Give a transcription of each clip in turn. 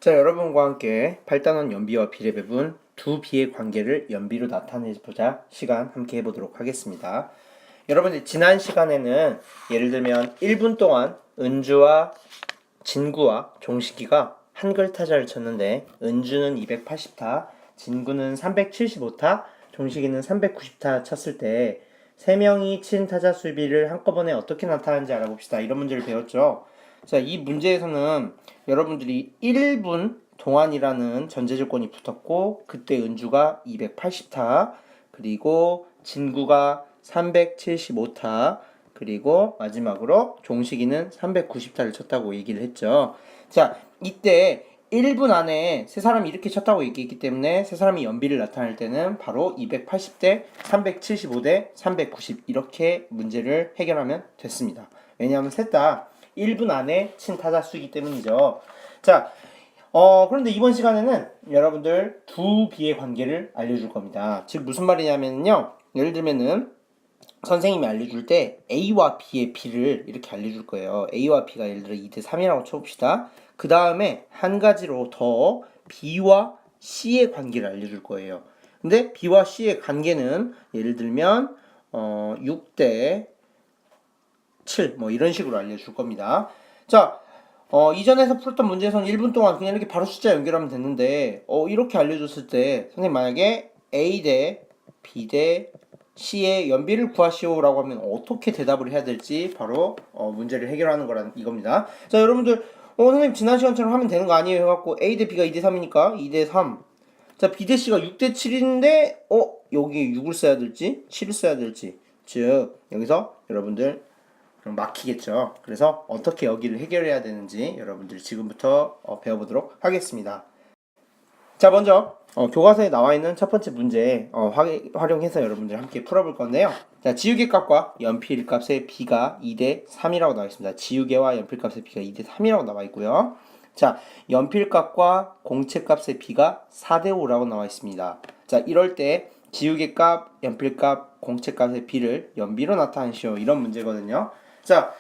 자, 여러분과 함께 8단원 연비와 비례 배분 두 비의 관계를 연비로 나타내보자 시간 함께 해보도록 하겠습니다. 여러분들 지난 시간에는 예를 들면 1분 동안 은주와 진구와 종식이가 한글 타자를 쳤는데 은주는 280타, 진구는 375타, 종식이는 390타 쳤을 때 세 명이 친 타자 수비를 한꺼번에 어떻게 나타나는지 알아봅시다. 이런 문제를 배웠죠. 자, 이 문제에서는 여러분들이 1분 동안이라는 전제조건이 붙었고 그때 은주가 280타, 그리고 진구가 375타, 그리고 마지막으로 종식이는 390타를 쳤다고 얘기를 했죠. 자, 이때 1분 안에 세 사람이 이렇게 쳤다고 얘기했기 때문에 세 사람이 연비를 나타낼 때는 바로 280대 375대 390 이렇게 문제를 해결하면 됐습니다. 왜냐하면 셋 다 1분 안에 친 타자 수이기 때문이죠. 자, 그런데 이번 시간에는 여러분들 두 비의 관계를 알려줄 겁니다. 즉 무슨 말이냐면요, 예를 들면은 선생님이 알려줄 때 A와 B의 B를 이렇게 알려줄 거예요. A와 B가 예를 들어 2대 3이라고 쳐봅시다. 그 다음에 한 가지로 더 B와 C의 관계를 알려줄 거예요. 근데 B와 C의 관계는 예를 들면 6대 7 뭐 이런 식으로 알려줄 겁니다. 자, 이전에서 풀었던 문제에서는 1분 동안 그냥 이렇게 바로 숫자 연결하면 됐는데 이렇게 알려줬을 때 선생님 만약에 A 대 B 대 C의 연비를 구하시오라고 하면 어떻게 대답을 해야 될지 바로 문제를 해결하는 거란 이겁니다. 자, 여러분들 선생님 지난 시간처럼 하면 되는 거 아니에요 해갖고 A 대 B가 2대 3이니까 2대 3. 자, B 대 C가 6대 7인데 여기 6을 써야 될지 7을 써야 될지, 즉 여기서 여러분들 막히겠죠. 그래서 어떻게 여기를 해결해야 되는지 여러분들 지금부터 배워보도록 하겠습니다. 자, 먼저 교과서에 나와 있는 첫 번째 문제 활용해서 여러분들 함께 풀어볼 건데요. 자, 지우개 값과 연필 값의 B가 2대 3이라고 나와 있습니다. 지우개와 연필 값의 B가 2대 3이라고 나와 있고요. 자, 연필 값과 공채 값의 B가 4대 5라고 나와 있습니다. 자, 이럴 때 지우개 값, 연필 값, 공채 값의 B를 연비로 나타내시오. 이런 문제거든요. 자,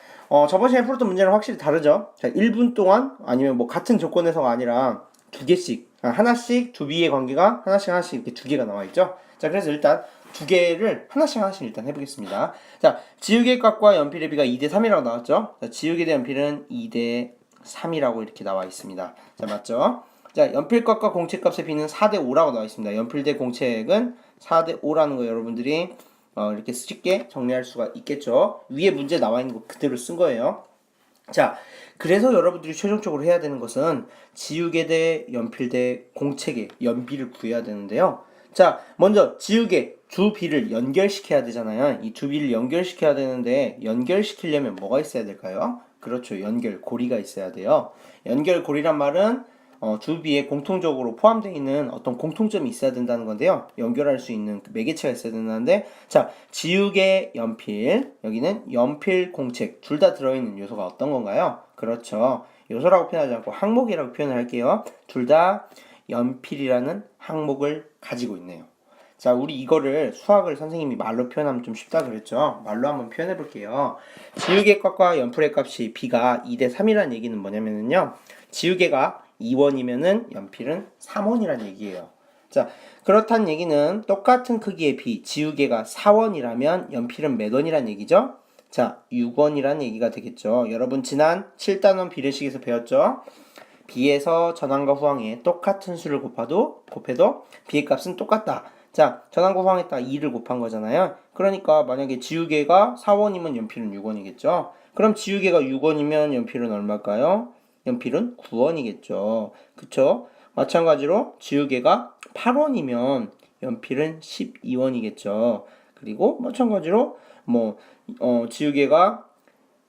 저번 시간에 풀었던 문제는 확실히 다르죠. 자, 1분 동안 아니면 뭐 같은 조건에서가 아니라 두 개씩, 하나씩 두 비의 관계가 하나씩 이렇게 두 개가 나와 있죠. 자, 그래서 일단 두 개를 하나씩 일단 해보겠습니다. 자, 지우개 값과 연필의 비가 2대 3이라고 나왔죠. 자, 지우개 대 연필은 2대 3이라고 이렇게 나와 있습니다. 자, 맞죠? 자, 연필 값과 공채 값의 비는 4대 5라고 나와 있습니다. 연필 대 공채액은 4대 5라는 거 여러분들이 이렇게 쉽게 정리할 수가 있겠죠. 위에 문제 나와 있는 거 그대로 쓴 거예요. 자, 그래서 여러분들이 최종적으로 해야 되는 것은 지우개 대 연필 대 공책의 연비를 구해야 되는데요. 자, 먼저 지우개 두 비를 연결시켜야 되잖아요. 이 두 비를 연결시켜야 되는데 연결시키려면 뭐가 있어야 될까요? 그렇죠. 연결고리가 있어야 돼요. 연결고리란 말은 두 비에 공통적으로 포함되어 있는 어떤 공통점이 있어야 된다는 건데요. 연결할 수 있는 그 매개체가 있어야 된다는데, 자, 지우개, 연필, 여기는 연필, 공책 둘 다 들어있는 요소가 어떤 건가요? 그렇죠. 요소라고 표현하지 않고 항목이라고 표현을 할게요. 둘 다 연필이라는 항목을 가지고 있네요. 자, 우리 이거를 수학을 선생님이 말로 표현하면 좀 쉽다 그랬죠. 말로 한번 표현해 볼게요. 지우개 값과 연필의 값이 B가 2대 3이라는 얘기는 뭐냐면요, 지우개가 2원이면은 연필은 3원이란 얘기예요. 자, 그렇다는 얘기는 똑같은 크기의 B, 지우개가 4원이라면 연필은 몇 원이란 얘기죠? 자, 6원이란 얘기가 되겠죠. 여러분 지난 7단원 비례식에서 배웠죠? B에서 전항과 후항에 똑같은 수를 곱해도 B의 값은 똑같다. 자, 전항과 후항에다가 2를 곱한 거잖아요. 그러니까 만약에 지우개가 4원이면 연필은 6원이겠죠. 그럼 지우개가 6원이면 연필은 얼마일까요? 연필은 9원이겠죠. 그쵸? 마찬가지로 지우개가 8원이면 연필은 12원이겠죠. 그리고 마찬가지로 지우개가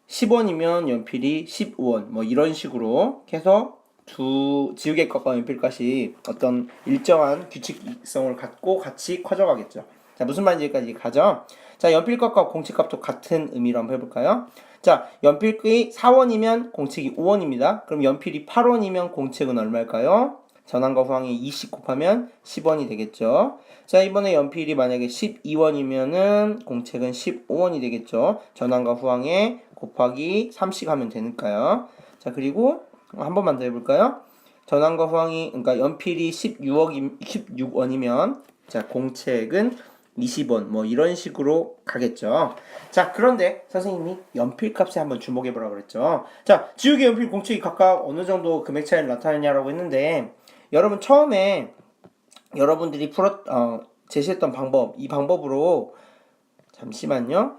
10원이면 연필이 15원 이런 식으로 해서 두 지우개 값과 연필 값이 어떤 일정한 규칙성을 갖고 같이 커져가겠죠. 자, 무슨 말인지까지 가죠. 자, 연필 값과 공책 값도 같은 의미로 한번 해볼까요? 자, 연필이 4원이면 공책이 5원입니다. 그럼 연필이 8원이면 공책은 얼마일까요? 전항과 후항에 2씩 곱하면 10원이 되겠죠. 자, 이번에 연필이 만약에 12원이면은 공책은 15원이 되겠죠. 전항과 후항에 곱하기 3씩 하면 되니까요. 자, 그리고 한 번만 더 해볼까요? 전환과 후항이 그러니까 연필이 16원이면 자, 공책은 20원 뭐 이런 식으로 가겠죠. 자, 그런데 선생님이 연필값에 한번 주목해 보라고 그랬죠. 자, 지우개 연필 공책이 각각 어느 정도 금액 차이를 나타내냐라고 했는데 여러분 처음에 여러분들이 제시했던 방법, 이 방법으로 잠시만요.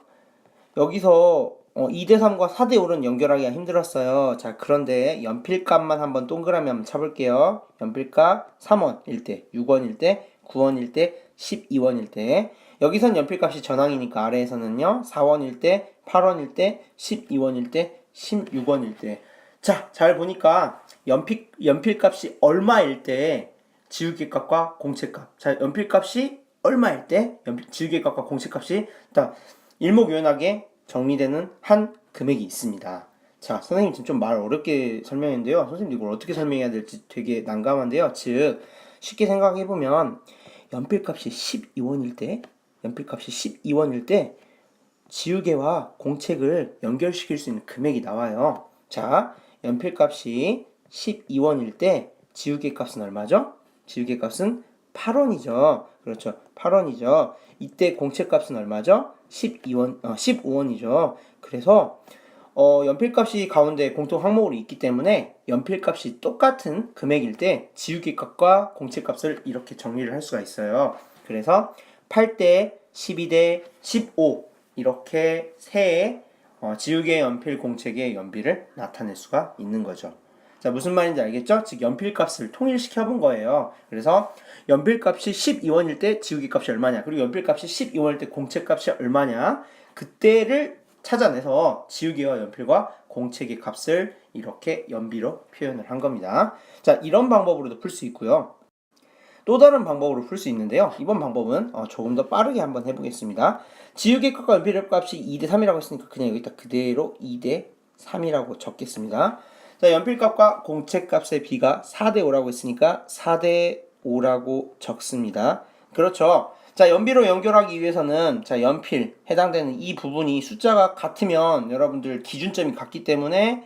여기서 2대3과 4대5는 연결하기가 힘들었어요. 자, 그런데 연필값만 한번 동그라미 한번 쳐볼게요. 연필값 3원일 때, 6원일 때, 9원일 때, 12원일 때. 여기선 연필값이 전항이니까 아래에서는요. 4원일 때, 8원일 때, 12원일 때, 16원일 때. 자, 잘 보니까 연필값이 얼마일 때 지우개값과 공책값. 자, 연필값이 얼마일 때 지우개값과 공책값이 딱 일목요연하게 정리되는 한 금액이 있습니다. 자, 선생님 지금 좀 말 어렵게 설명했는데요. 선생님 이걸 어떻게 설명해야 될지 되게 난감한데요. 즉, 쉽게 생각해보면 연필값이 12원일 때 지우개와 공책을 연결시킬 수 있는 금액이 나와요. 자, 연필값이 12원일 때 지우개 값은 얼마죠? 지우개 값은 8원이죠. 그렇죠. 8원이죠. 이때 공책 값은 얼마죠? 15원이죠. 그래서 연필값이 가운데 공통 항목으로 있기 때문에 연필값이 똑같은 금액일 때 지우개값과 공책값을 이렇게 정리를 할 수가 있어요. 그래서 8대, 12대, 15 이렇게 세 지우개, 연필, 공책의 연비를 나타낼 수가 있는 거죠. 자, 무슨 말인지 알겠죠? 즉 연필값을 통일시켜 본 거예요. 그래서 연필값이 12원일 때 지우개값이 얼마냐, 그리고 연필값이 12원일 때 공책값이 얼마냐, 그때를 찾아내서 지우개와 연필과 공책의 값을 이렇게 연비로 표현을 한 겁니다. 자, 이런 방법으로도 풀 수 있고요. 또 다른 방법으로 풀 수 있는데요. 이번 방법은 조금 더 빠르게 한번 해보겠습니다. 지우개 값과 연필 값이 2대3이라고 했으니까 그냥 여기다 그대로 2대3이라고 적겠습니다. 자, 연필값과 공책값의 비가 4대5라고 했으니까 4대5라고 적습니다. 그렇죠. 자, 연비로 연결하기 위해서는 자, 연필 해당되는 이 부분이 숫자가 같으면 여러분들 기준점이 같기 때문에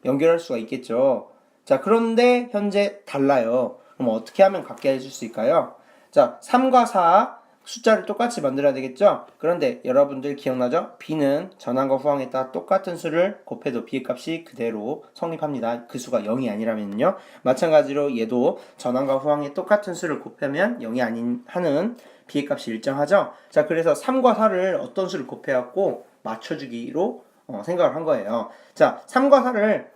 연결할 수가 있겠죠. 자, 그런데 현재 달라요. 그럼 어떻게 하면 같게 해줄 수 있을까요? 자, 3과 4 숫자를 똑같이 만들어야 되겠죠? 그런데 여러분들 기억나죠? b는 전항과 후항에 따라 똑같은 수를 곱해도 b의 값이 그대로 성립합니다. 그 수가 0이 아니라면요. 마찬가지로 얘도 전항과 후항에 똑같은 수를 곱하면 0이 아닌 하는 b의 값이 일정하죠? 자, 그래서 3과 4를 어떤 수를 곱해갖고 맞춰주기로 생각을 한 거예요. 자, 3과 4를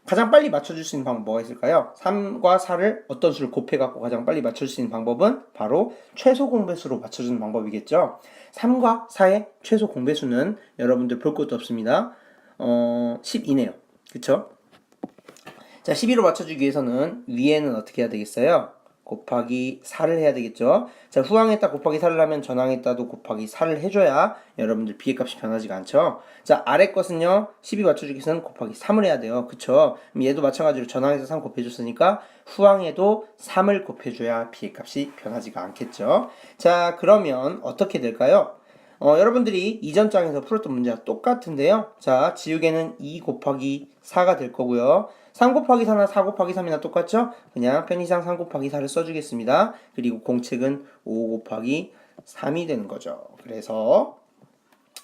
가장 빨리 맞춰줄 수 있는 방법 뭐가 있을까요? 3과 4를 어떤 수를 곱해갖고 가장 빨리 맞출 수 있는 방법은 바로 최소 공배수로 맞춰주는 방법이겠죠. 3과 4의 최소 공배수는 여러분들 볼 것도 없습니다. 12네요. 그쵸? 자, 12로 맞춰주기 위해서는 위에는 어떻게 해야 되겠어요? 곱하기 4를 해야 되겠죠. 자, 후항에다 곱하기 4를 하면 전항에다도 곱하기 4를 해줘야 여러분들 b의 값이 변하지가 않죠. 자, 아래 것은요 12 맞춰주기 위해서는 곱하기 3을 해야 돼요. 그쵸? 그럼 얘도 마찬가지로 전항에서 3 곱해줬으니까 후항에도 3을 곱해줘야 b의 값이 변하지가 않겠죠. 자, 그러면 어떻게 될까요? 여러분들이 이전 장에서 풀었던 문제와 똑같은데요. 자, 지우개는 2 곱하기 4가 될 거고요. 3 곱하기 4나 4 곱하기 3이나 똑같죠? 그냥 편의상 3 곱하기 4를 써주겠습니다. 그리고 공책은 5 곱하기 3이 되는 거죠. 그래서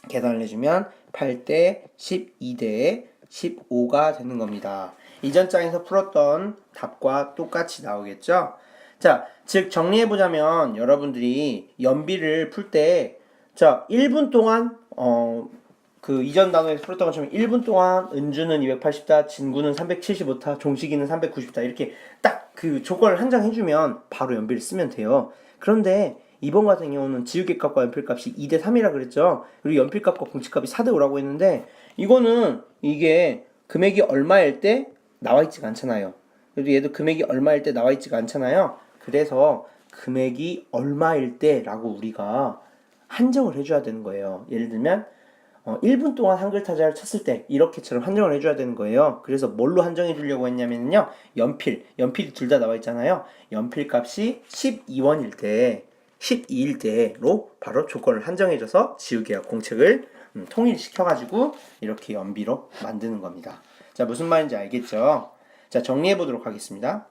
계산을 해주면 8대 12대 15가 되는 겁니다. 이전 장에서 풀었던 답과 똑같이 나오겠죠? 자, 즉 정리해보자면 여러분들이 연비를 풀 때 자, 1분 동안 그 이전 단어에서 풀었던 것처럼 1분 동안 은주는 280다, 진구는 375다, 종식이는 390다 이렇게 딱 그 조건을 한정해주면 바로 연비를 쓰면 돼요. 그런데 이번 같은 경우는 지우개값과 연필값이 2대3이라 그랬죠. 그리고 연필값과 공책값이 4대5라고 했는데 이거는 이게 금액이 얼마일 때 나와있지가 않잖아요. 그래도 얘도 금액이 얼마일 때 나와있지가 않잖아요. 그래서 금액이 얼마일 때라고 우리가 한정을 해줘야 되는 거예요. 예를 들면 1분 동안 한글 타자를 쳤을 때 이렇게처럼 한정을 해줘야 되는 거예요. 그래서 뭘로 한정해 주려고 했냐면요, 연필이 둘 다 나와 있잖아요. 연필 값이 12원일 때 12일 때로 바로 조건을 한정해줘서 지우개와 공책을 통일시켜가지고 이렇게 연비로 만드는 겁니다. 자, 무슨 말인지 알겠죠? 자, 정리해 보도록 하겠습니다.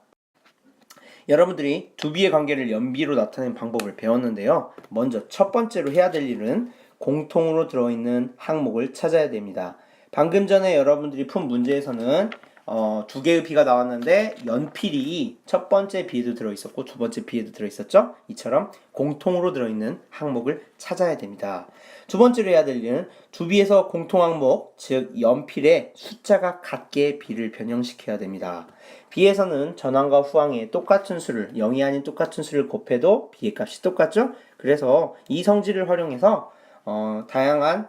여러분들이 두 비의 관계를 연비로 나타내는 방법을 배웠는데요. 먼저 첫 번째로 해야 될 일은 공통으로 들어있는 항목을 찾아야 됩니다. 방금 전에 여러분들이 푼 문제에서는 두 개의 비가 나왔는데 연필이 첫 번째 비에도 들어있었고 두 번째 비에도 들어있었죠? 이처럼 공통으로 들어있는 항목을 찾아야 됩니다. 두 번째로 해야 될 일은 두 비에서 공통 항목, 즉 연필에 숫자가 같게 비를 변형시켜야 됩니다. 비에서는 전항과 후항의 똑같은 수를 0이 아닌 똑같은 수를 곱해도 비의 값이 똑같죠? 그래서 이 성질을 활용해서 다양한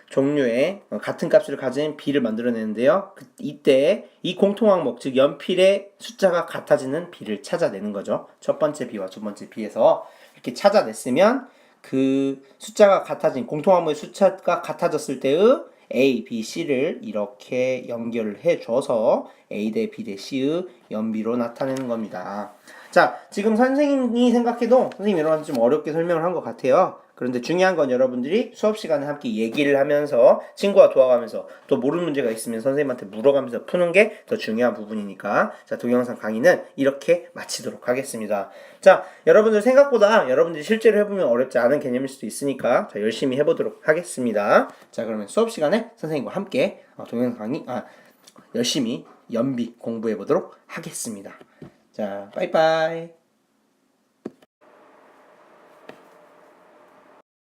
종류의 같은 값을 가진 비를 만들어내는데요. 이때 이 공통항목, 즉 연필의 숫자가 같아지는 비를 찾아내는 거죠. 첫 번째 비와 두 번째 비에서 이렇게 찾아냈으면 그 숫자가 같아진 공통항목의 숫자가 같아졌을 때의 A, B, C를 이렇게 연결을 해줘서 A 대 B 대 C의 연비로 나타내는 겁니다. 자, 지금 선생님이 생각해도 선생님이 여러분한테 좀 어렵게 설명을 한 것 같아요. 그런데 중요한 건 여러분들이 수업 시간에 함께 얘기를 하면서 친구와 도와가면서 또 모르는 문제가 있으면 선생님한테 물어가면서 푸는 게 더 중요한 부분이니까 자, 동영상 강의는 이렇게 마치도록 하겠습니다. 자, 여러분들 생각보다 여러분들이 실제로 해보면 어렵지 않은 개념일 수도 있으니까 자, 열심히 해보도록 하겠습니다. 자, 그러면 수업 시간에 선생님과 함께 동영상 강의 열심히 연비 공부해 보도록 하겠습니다. 자, 빠이빠이.